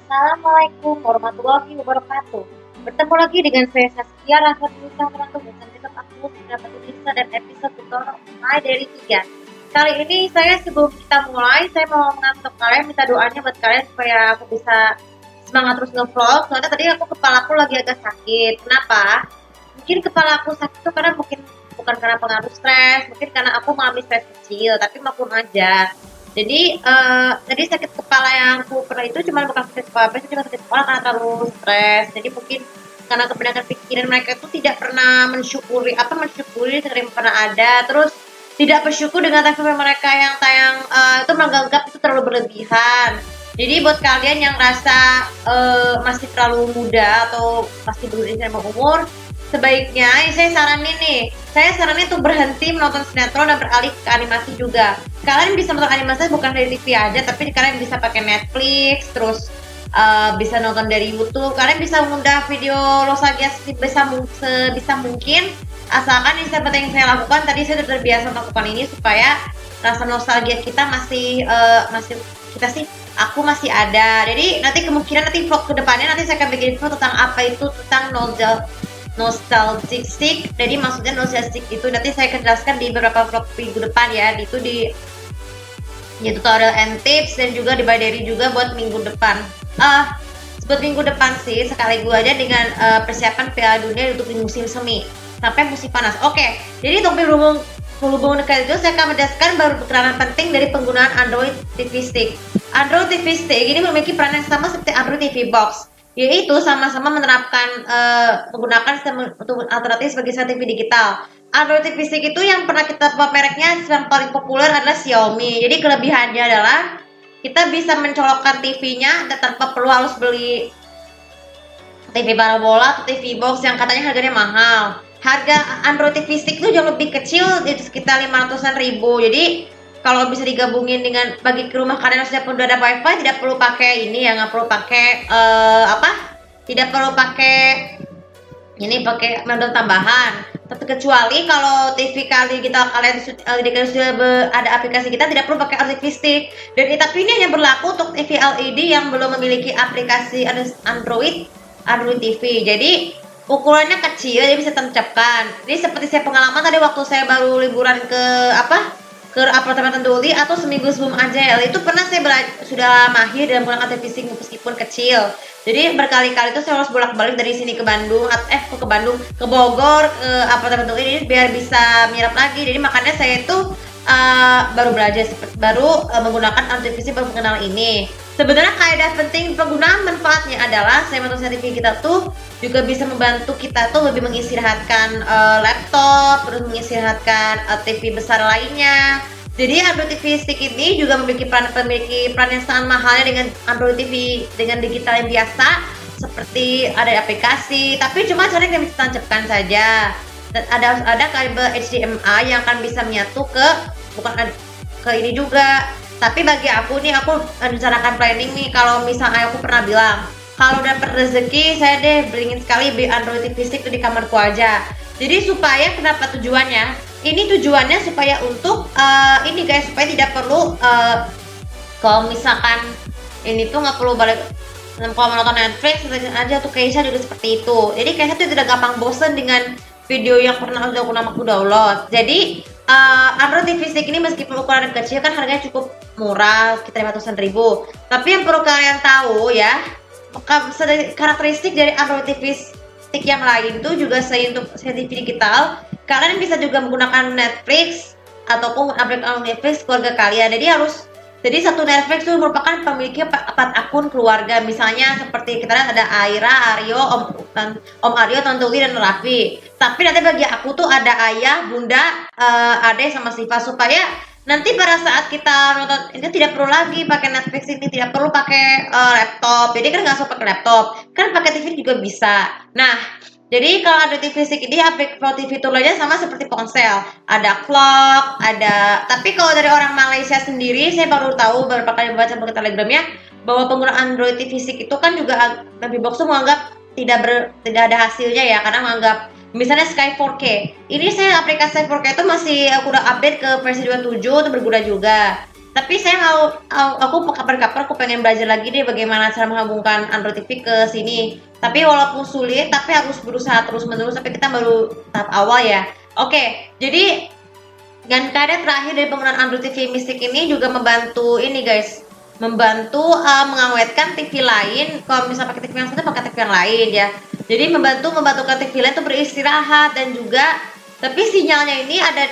Assalamualaikum warahmatullahi wabarakatuh. Bertemu lagi dengan saya Saskia Rasa Tulisan Merantau dan tetap aku Dapat Tulisan dan episode tutorial My dari 3. Kali ini sebelum kita mulai, saya mau mengajak kalian minta doanya buat kalian supaya aku bisa semangat terus nge-vlog. Soalnya tadi kepala aku lagi agak sakit. Kenapa? Mungkin kepala aku sakit itu karena bukan karena pengaruh stres, mungkin karena aku mengalami stres kecil, tapi maklum aja. Jadi tadi sakit kepala yang aku pernah itu cuma bukan sakit kepala, biasanya cuma sakit kepala karena terlalu stres. Jadi mungkin karena kebanyakan pikiran mereka itu tidak pernah mensyukuri yang pernah ada, terus tidak bersyukur dengan TV mereka yang tayang itu menganggap itu terlalu berlebihan. Jadi buat kalian yang rasa masih terlalu muda atau masih belum sama umur, sebaiknya saya saranin untuk berhenti menonton sinetron dan beralih ke animasi juga. Kalian bisa nonton animasi bukan dari TV aja, tapi kalian bisa pakai Netflix, terus bisa nonton dari YouTube. Kalian bisa mengundah video nostalgia sebisa mungkin, asalkan ini seperti yang saya lakukan tadi. Saya sudah terbiasa melakukan ini supaya rasa nostalgia kita masih kita sih aku masih ada. Jadi nanti kemungkinan vlog kedepannya nanti saya akan bikin info tentang apa itu tentang nostalgic. Jadi maksudnya nostalgic itu nanti saya akan jelaskan di beberapa vlog minggu depan ya. Itu di tutorial and tips dan juga di Baderi juga buat minggu depan. Buat minggu depan sih sekaligus aja dengan persiapan Piala Dunia untuk musim semi sampai musim panas. Oke, jadi untuk berhubung dekat itu saya akan menjelaskan baru peranan penting dari penggunaan Android TV Stick. Android TV Stick ini memiliki peran yang sama seperti Android TV Box, yaitu sama-sama menerapkan menggunakan sistem untuk alternatif sebagai TV digital. Android TV Stick itu yang pernah kita mereknya yang paling populer adalah Xiaomi. Jadi kelebihannya adalah kita bisa mencolokkan TV-nya tanpa perlu harus beli TV parabola atau TV box yang katanya harganya mahal. Harga Android TV Stick itu jauh lebih kecil, itu sekitar 500-an ribu. Jadi kalau bisa digabungin dengan bagi ke rumah kalian sudah ada wifi, tidak perlu pakai ini ya, nggak perlu pakai tidak perlu pakai pakai modal tambahan. Kecuali kalau TV kalian sudah ada aplikasi kita, tidak perlu pakai TV stick. Dan tapi ini hanya berlaku untuk TV LED yang belum memiliki aplikasi Android TV. Jadi ukurannya kecil, jadi bisa tancapkan. Jadi seperti saya pengalaman tadi waktu saya baru liburan ke apartemen Tenduli atau seminggu sebelum AJL itu pernah saya sudah mahir dalam menggunakan TV stick meskipun kecil. Jadi berkali-kali itu saya harus bolak-balik dari sini ke Bandung, ke Bogor, ke apartemen ini biar bisa mirap lagi. Jadi makanya saya itu baru belajar, menggunakan TV baru mengenal ini. Sebenarnya kaidah penting penggunaan manfaatnya adalah TV kita tuh juga bisa membantu kita tuh lebih mengistirahatkan laptop, terus mengistirahatkan TV besar lainnya. Jadi Android TV Stick ini juga memiliki peran yang sangat mahalnya dengan Android TV dengan digital yang biasa, seperti ada aplikasi, tapi cuma caranya bisa tancapkan saja. Dan ada kabel HDMI yang akan bisa menyatu ke ini juga. Tapi bagi aku rencanakan planning nih, kalau misalnya aku pernah bilang kalau dapat rezeki saya beringin sekali beli Android TV Stick di kamarku aja. Jadi supaya kenapa tujuannya? Ini tujuannya supaya untuk supaya tidak perlu kalau misalkan ini tuh nggak perlu balik kalau menonton Netflix aja tuh Keisha juga seperti itu. Jadi Keisha tuh tidak gampang bosen dengan video yang pernah aku download. Jadi Android TV Stick ini meskipun ukuran kecil kan harganya cukup murah, sekitar 500-an ribu. Tapi yang perlu kalian tahu ya, karakteristik dari Android TV Stick yang lain tuh juga untuk TV digital. Kalian bisa juga menggunakan Netflix ataupun aplikasi Netflix keluarga kalian. Jadi satu Netflix itu merupakan pemiliknya 4 akun keluarga. Misalnya seperti kita lihat ada Aira, Aryo, Om Aryo, Tante Uli, dan Raffi. Tapi nanti bagi aku tuh ada ayah, bunda, ade sama Siva, supaya nanti pada saat kita nonton ini tidak perlu lagi pakai Netflix ini, tidak perlu pakai laptop. Jadi kan nggak usah pakai laptop, kan pakai TV juga bisa. Nah, jadi kalau ada TV stick ini aplikasi fiturnya sama seperti ponsel, ada clock, tapi kalau dari orang Malaysia sendiri saya baru tahu beberapa kali baca buku telegramnya bahwa penggunaan Android TV stick itu kan juga lebih box tuh menganggap tidak ada hasilnya ya, karena menganggap misalnya Sky 4K. Ini saya aplikasi 4K itu masih aku udah update ke versi 27 itu berguna juga. Tapi saya aku kabar-kabar aku pengen belajar lagi deh bagaimana cara menghubungkan Android TV ke sini. Tapi walaupun sulit, tapi harus berusaha terus-menerus. Tapi kita baru tahap awal ya. Oke, jadi dan keadaan terakhir dari penggunaan Android TV Mystic ini juga membantu ini guys, membantu mengawetkan TV lain. Kalau misalnya pakai TV yang satu, pakai TV yang lain ya. Jadi membantukan TV lain untuk beristirahat dan juga, tapi sinyalnya ini ada,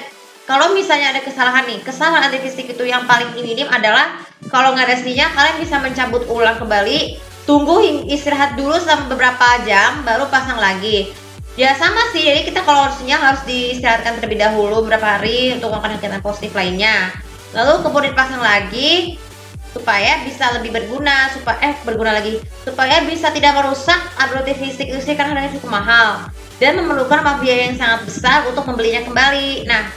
kalau misalnya ada kesalahan nih, kesalahan anti Mystic itu yang paling minim adalah kalau nggak ada sinyal kalian bisa mencabut ulang kembali, tunggu istirahat dulu selama beberapa jam baru pasang lagi. Ya sama sih, jadi kita kalau sinyal harus diistirahatkan terlebih dahulu beberapa hari untuk melakukan kegiatan positif lainnya. Lalu kemudian pasang lagi supaya bisa lebih berguna, supaya bisa tidak merusak Android TV Stick itu sih, karena harganya cukup mahal dan memerlukan biaya yang sangat besar untuk membelinya kembali. Nah,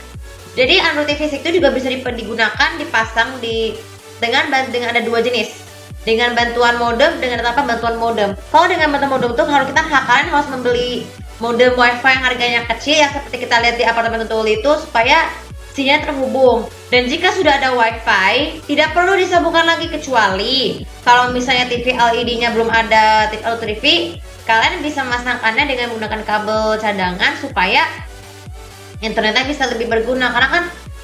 jadi Android TV Stick itu juga bisa digunakan dipasang dengan ada dua jenis. Dengan bantuan modem, dengan apa? Bantuan modem. Kalau dengan bantuan modem itu kalian harus membeli modem wifi yang harganya kecil yang seperti kita lihat di apartemen tutul itu, supaya sinyal terhubung. Dan jika sudah ada wifi, tidak perlu disambungkan lagi, kecuali kalau misalnya TV LED-nya belum ada TV, kalian bisa memasangkannya dengan menggunakan kabel cadangan supaya internetnya bisa lebih berguna, karena kan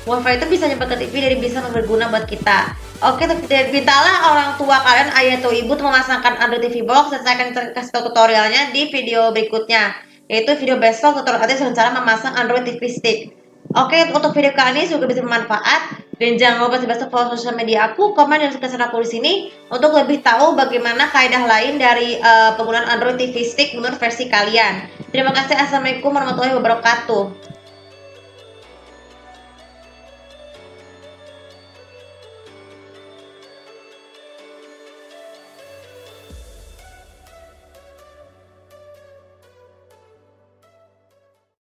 wifi itu bisa nyampe ke TV, jadi bisa berguna buat kita. Oke, mintalah orang tua kalian, ayah atau ibu, untuk memasangkan Android TV Box, dan saya akan kasih tahu tutorialnya di video berikutnya, yaitu video besok tutorial cara memasang Android TV Stick. Oke, untuk video kali ini juga bisa bermanfaat, dan jangan lupa besok follow sosial media aku, komen dan subscribe aku di sini untuk lebih tahu bagaimana kaidah lain dari penggunaan Android TV Stick menurut versi kalian. Terima kasih. Assalamualaikum warahmatullahi wabarakatuh.